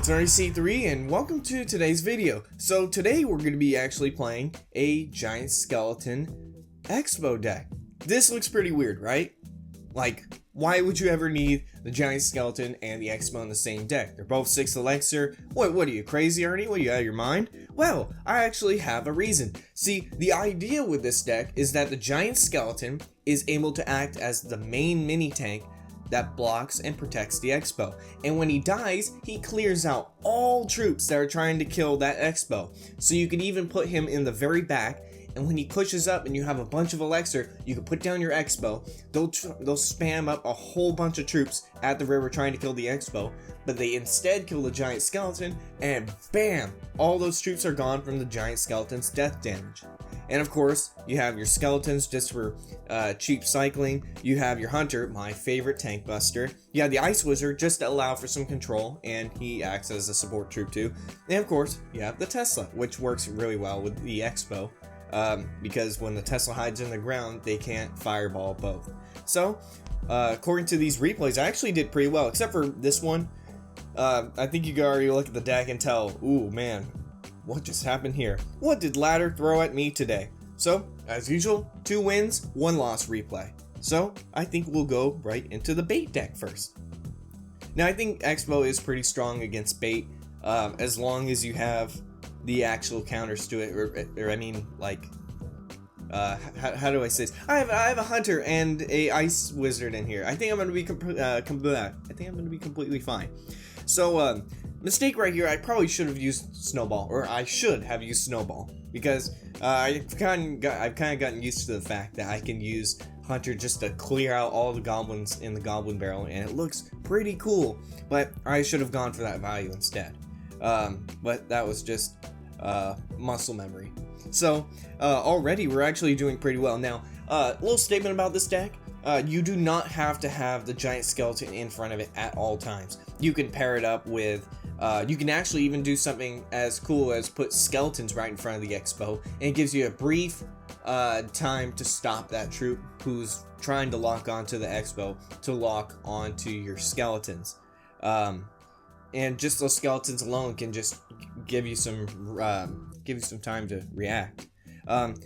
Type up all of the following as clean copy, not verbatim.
it's ErnieCIII and welcome to today's video. So today we're going to be actually playing a giant skeleton Xbow deck. This looks pretty weird, right? Like, why would you ever need the giant skeleton and the Xbow in the same deck? They're both 6 elixir. What are you, crazy, Ernie? What, are you out of your mind? Well, I actually have a reason. See, the idea with this deck is that the giant skeleton is able to act as the main mini tank that blocks and protects the Xbow. And when he dies, he clears out all troops that are trying to kill that Xbow. So you can even put him in the very back, and when he pushes up and you have a bunch of elixir, you can put down your Xbow. They'll spam up a whole bunch of troops at the river trying to kill the Xbow, but they instead kill the giant skeleton, and bam! All those troops are gone from the giant skeleton's death damage. And of course, you have your skeletons just for cheap cycling. You have your hunter, my favorite tank buster. You have the ice wizard just to allow for some control, and he acts as a support troop too. And of course, you have the Tesla, which works really well with the Xbow. Because when the Tesla hides in the ground, they can't fireball both. So, according to these replays, I actually did pretty well, except for this one. I think you can already look at the deck and tell, ooh man, what just happened here? What did Ladder throw at me today? So, as usual, 2 wins, 1 loss replay. So, I think we'll go right into the bait deck first. Now, I think Xbow is pretty strong against bait, as long as you have the actual counters to it, or I mean, like, how do I say this? I have a hunter and a ice wizard in here. I think I'm gonna be completely fine. So, mistake right here. I probably should have used Snowball, or I should have used Snowball, because I've kind of gotten used to the fact that I can use Hunter just to clear out all the goblins in the goblin barrel, and it looks pretty cool. But I should have gone for that value instead. But that was just muscle memory. So already we're actually doing pretty well. Now, little statement about this deck. You do not have to have the giant skeleton in front of it at all times. You can pair it up with, you can actually even do something as cool as put skeletons right in front of the Xbow, and it gives you a brief time to stop that troop who's trying to lock onto the Xbow to lock onto your skeletons. And just those skeletons alone can just give you some time to react.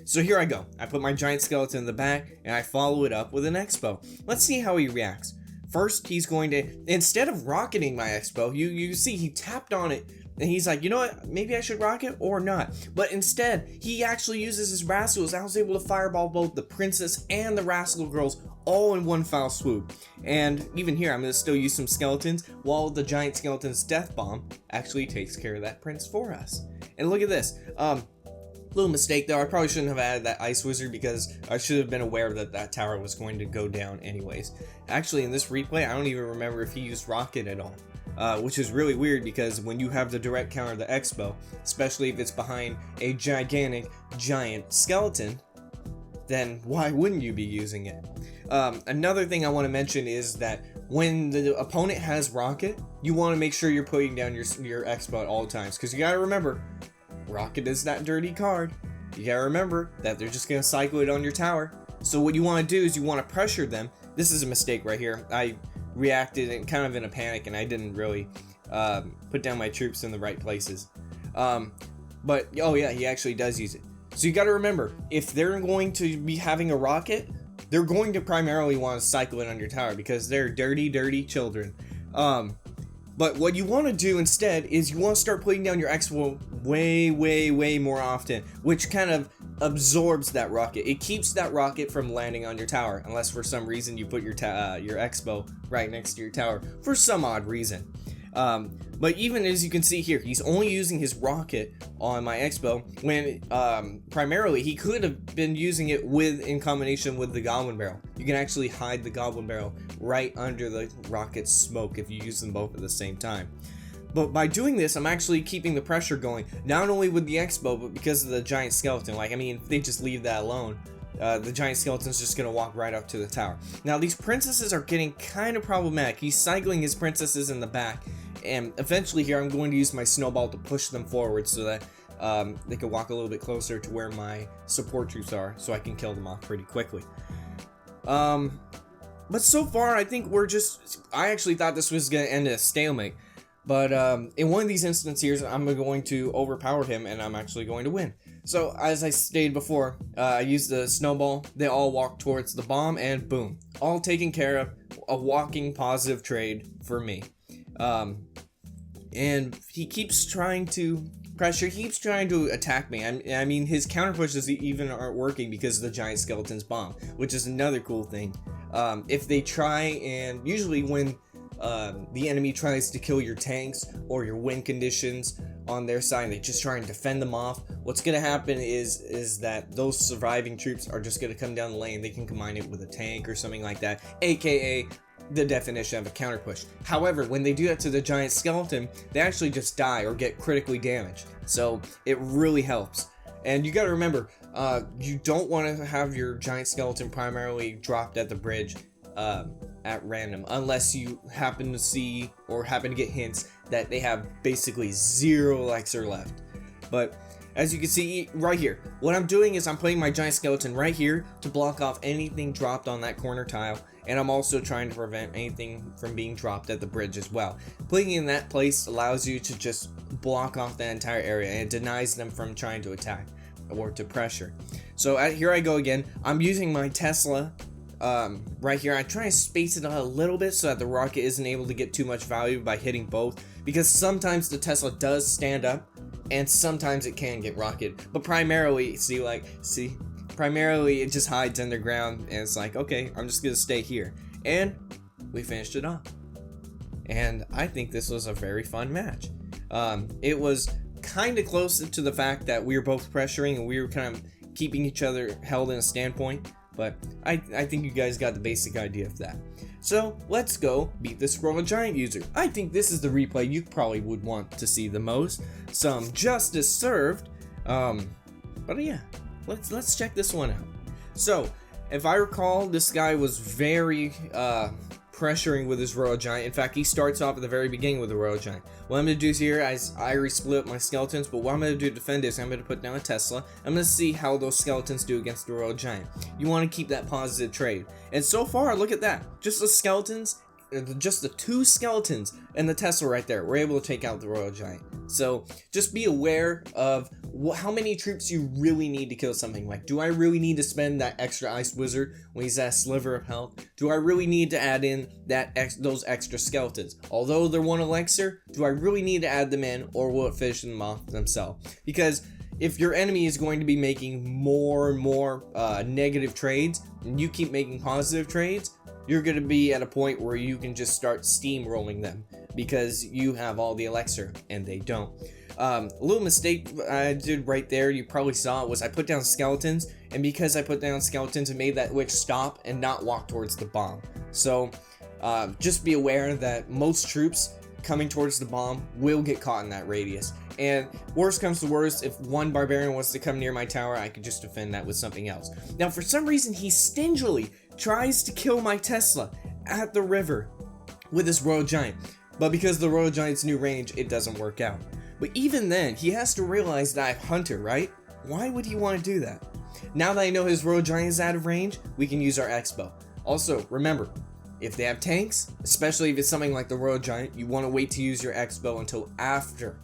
So here I go. I put my giant skeleton in the back, and I follow it up with an Xbow. Let's see how he reacts. First, he's going to, instead of rocketing my Xbow, you see he tapped on it, and he's like, you know what, maybe I should rock it or not. But instead, he actually uses his rascals. I was able to fireball both the princess and the rascal girls all in one foul swoop. And even here, I'm going to still use some skeletons, while the giant skeleton's death bomb actually takes care of that prince for us. And look at this. Little mistake though, I probably shouldn't have added that ice wizard, because I should have been aware that that tower was going to go down anyways. Actually, in this replay, I don't even remember if he used rocket at all, which is really weird, because when you have the direct counter of the Xbow, especially if it's behind a gigantic giant skeleton, then why wouldn't you be using it? Another thing I want to mention is that when the opponent has rocket, you want to make sure you're putting down your Xbow at all times, because you gotta remember, rocket is that dirty card. You gotta remember that they're just gonna cycle it on your tower. So what you want to do is you want to pressure them. This is a mistake right here. I reacted kind of in a panic, and I didn't really put down my troops in the right places. But oh yeah, he actually does use it. So you gotta remember, if they're going to be having a rocket, they're going to primarily want to cycle it on your tower, because they're dirty children. But what you want to do instead is you want to start putting down your Xbow way more often, which kind of absorbs that rocket. It keeps that rocket from landing on your tower, unless for some reason you put your Xbow right next to your tower for some odd reason. But even as you can see here, he's only using his rocket on my Xbow, when primarily he could have been using it in combination with the goblin barrel. You can actually hide the goblin barrel right under the rocket's smoke if you use them both at the same time. But by doing this, I'm actually keeping the pressure going, not only with the Xbow, but because of the giant skeleton. Like, I mean, if they just leave that alone, the giant skeleton's just gonna walk right up to the tower. Now, these princesses are getting kind of problematic. He's cycling his princesses in the back, and eventually here I'm going to use my snowball to push them forward so that they can walk a little bit closer to where my support troops are, so I can kill them off pretty quickly. But so far, I think I actually thought this was gonna end in a stalemate. But in one of these instances here, I'm going to overpower him, and I'm actually going to win. So, as I stated before, I used the snowball. They all walk towards the bomb, and boom. All taken care of. A walking positive trade for me. And he keeps trying to pressure. He keeps trying to attack me. I mean, his counter pushes even aren't working because of the giant skeleton's bomb, which is another cool thing. If they try, and usually when the enemy tries to kill your tanks or your win conditions on their side, they just try and defend them off. What's gonna happen is that those surviving troops are just gonna come down the lane. They can combine it with a tank or something like that, aka the definition of a counter push. However, when they do that to the giant skeleton, they actually just die or get critically damaged. So it really helps. And you gotta remember, you don't want to have your giant skeleton primarily dropped at the bridge at random, unless you happen to see or happen to get hints that they have basically 0 elixir left. But as you can see right here, what I'm doing is I'm putting my giant skeleton right here to block off anything dropped on that corner tile, and I'm also trying to prevent anything from being dropped at the bridge as well. Putting in that place allows you to just block off that entire area, and it denies them from trying to attack or to pressure. So here I go again. I'm using my Tesla right here. I try to space it out a little bit so that the rocket isn't able to get too much value by hitting both, because sometimes the Tesla does stand up and sometimes it can get rocketed, but primarily primarily it just hides underground, and it's like, okay, I'm just gonna stay here. And we finished it off, and I think this was a very fun match. It was kind of close to the fact that we were both pressuring and we were kind of keeping each other held in a standpoint, but I think you guys got the basic idea of that. So let's go beat this Royal Giant user. I think this is the replay you probably would want to see the most. Some justice served. But yeah, let's check this one out. So if I recall, this guy was very pressuring with his Royal Giant. In fact, he starts off at the very beginning with the Royal Giant. What I'm going to do here is I already split up my skeletons, but what I'm going to do to defend is I'm going to put down a Tesla. I'm going to see how those skeletons do against the Royal Giant. You want to keep that positive trade. And so far, look at that. Just the skeletons, just the 2 skeletons and the Tesla right there, we're able to take out the Royal Giant. So just be aware of how many troops you really need to kill something. Like, do I really need to spend that extra Ice Wizard when he's at a sliver of health? Do I really need to add in those extra skeletons? Although they're 1 elixir, do I really need to add them in, or will it finish them off themselves? Because if your enemy is going to be making more and more negative trades, and you keep making positive trades, you're going to be at a point where you can just start steamrolling them because you have all the elixir and they don't. A little mistake I did right there, you probably saw it, was I put down skeletons, and because I put down skeletons, it made that witch stop and not walk towards the bomb. So just be aware that most troops coming towards the bomb will get caught in that radius. And worst comes to worst, if one barbarian wants to come near my tower, I could just defend that with something else. Now, for some reason, he stingily tries to kill my Tesla at the river with his Royal Giant. But because the Royal Giant's new range, it doesn't work out. But even then, he has to realize that I have Hunter, right? Why would he want to do that? Now that I know his Royal Giant is out of range, we can use our Xbow. Also, remember, if they have tanks, especially if it's something like the Royal Giant, you want to wait to use your Xbow until after.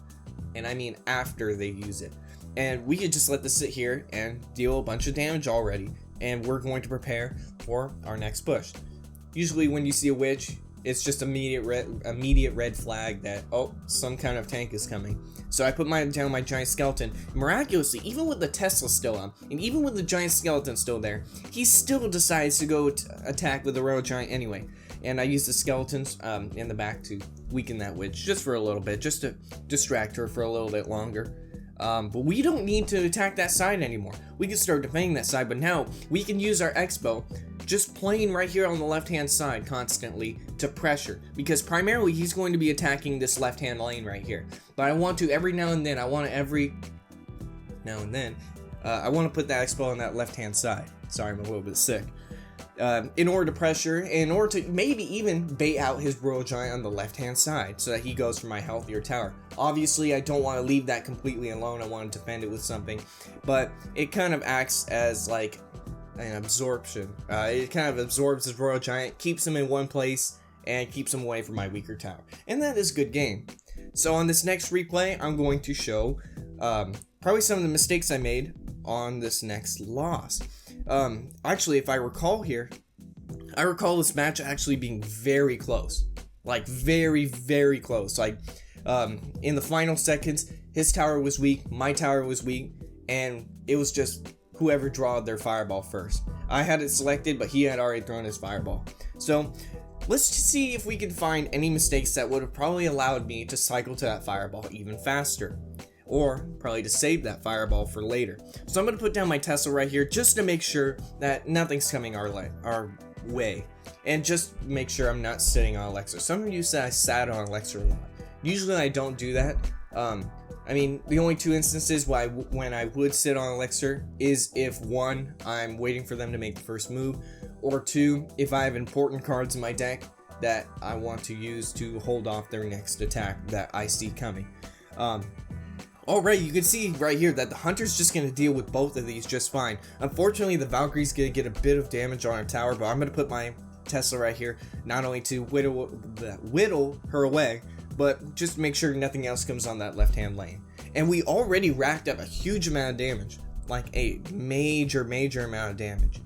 And I mean after they use it. And we could just let this sit here and deal a bunch of damage already, and we're going to prepare for our next push. Usually when you see a witch, it's just immediate red flag that, oh, some kind of tank is coming. So I put down my giant skeleton. Miraculously, even with the Tesla still on, and even with the giant skeleton still there, he still decides to go attack with the Royal Giant anyway. And I use the skeletons in the back to weaken that witch just for a little bit, just to distract her for a little bit longer. But we don't need to attack that side anymore. We can start defending that side, but now we can use our Xbow just playing right here on the left-hand side constantly to pressure, because primarily he's going to be attacking this left-hand lane right here. But I want to every now and then, I want to put that Xbow on that left-hand side. Sorry, I'm a little bit sick. In order to pressure, in order to maybe even bait out his Royal Giant on the left-hand side so that he goes for my healthier tower. Obviously, I don't want to leave that completely alone. I want to defend it with something, but it kind of acts as like an absorption. It kind of absorbs his Royal Giant, keeps him in one place, and keeps him away from my weaker tower. And that is good game. So on this next replay, I'm going to show probably some of the mistakes I made on this next loss. Actually, if I recall here, I recall this match actually being very close. Like, very, very close. Like, in the final seconds, his tower was weak, my tower was weak, and it was just whoever drawed their fireball first. I had it selected, but he had already thrown his fireball. So, let's see if we can find any mistakes that would have probably allowed me to cycle to that fireball even faster. Or probably to save that fireball for later. So I'm going to put down my Tesla right here just to make sure that nothing's coming our way. And just make sure I'm not sitting on Elixir. Some of you said I sat on Elixir a lot. Usually I don't do that. I mean, the only two instances when I would sit on Elixir is if 1, I'm waiting for them to make the first move, or 2, if I have important cards in my deck that I want to use to hold off their next attack that I see coming. Alright, you can see right here that the Hunter's just going to deal with both of these just fine. Unfortunately, the Valkyrie's going to get a bit of damage on her tower, but I'm going to put my Tesla right here, not only to whittle her away, but just make sure nothing else comes on that left-hand lane. And we already racked up a huge amount of damage, like a major amount of damage.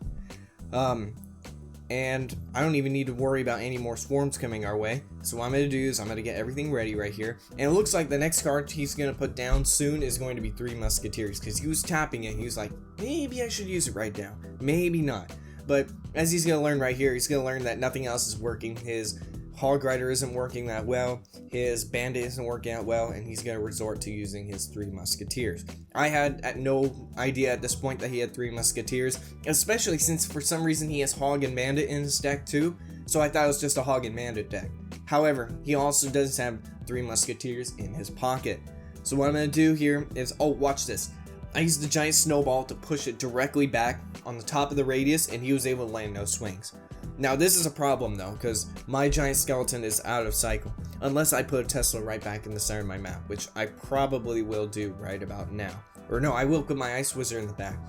And I don't even need to worry about any more swarms coming our way. So what I'm going to do is I'm going to get everything ready right here. And it looks like the next card he's going to put down soon is going to be 3 Musketeers. Because he was tapping it. He was like, maybe I should use it right now. Maybe not. But as he's going to learn right here, he's going to learn that nothing else is working. His Hog Rider isn't working that well. His Bandit isn't working out well. And he's going to resort to using his 3 Musketeers. I had no idea at this point that he had 3 Musketeers. Especially since for some reason he has Hog and Bandit in his deck too. So I thought it was just a Hog and Bandit deck. However, he also does have 3 Musketeers in his pocket. So what I'm going to do here is, oh, watch this. I used the giant snowball to push it directly back on the top of the radius, and he was able to land no swings. Now this is a problem though, because my giant skeleton is out of cycle, unless I put a Tesla right back in the center of my map, which I probably will do right about now. Or no, I will put my Ice Wizard in the back.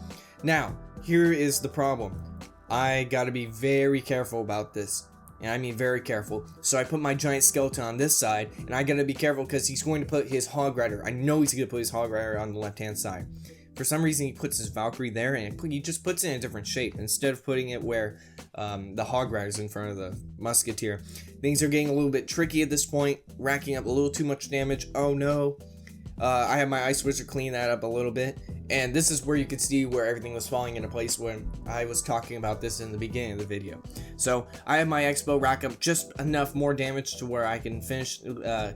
Now, here is the problem. I gotta be very careful about this. And I mean very careful. So I put my giant skeleton on this side, and I gotta be careful because he's going to put his Hog Rider. I know he's gonna put his Hog Rider on the left-hand side. For some reason, he puts his Valkyrie there, and he just puts it in a different shape instead of putting it where the Hog Rider's in front of the Musketeer. Things are getting a little bit tricky at this point, racking up a little too much damage. Oh no. I have my Ice Wizard clean that up a little bit, and this is where you could see where everything was falling into place when I was talking about this in the beginning of the video. So I have my Xbow rack up just enough more damage to where I can finish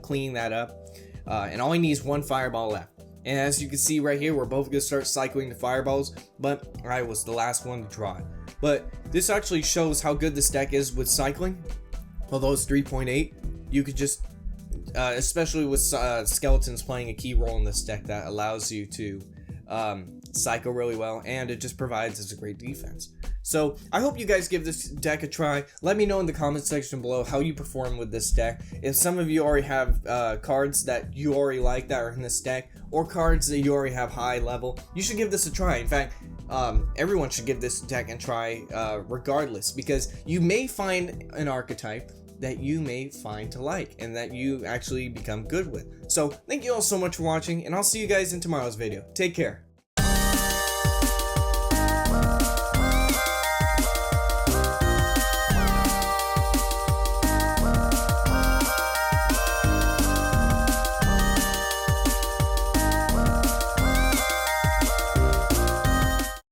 cleaning that up, and all I need is 1 fireball left. And as you can see right here, we're both going to start cycling the fireballs, but I was the last one to draw it. But this actually shows how good this deck is with cycling. Although it's 3.8, you could just, especially with skeletons playing a key role in this deck, that allows you to cycle really well, and it just provides as a great defense. So I hope you guys give this deck a try. Let me know in the comment section below how you perform with this deck. If some of you already have cards that you already like that are in this deck, or cards that you already have high level, you should give this a try. In fact, everyone should give this deck a try regardless, because you may find an archetype that you may find to like and that you actually become good with. So thank you all so much for watching, and I'll see you guys in tomorrow's video. Take care.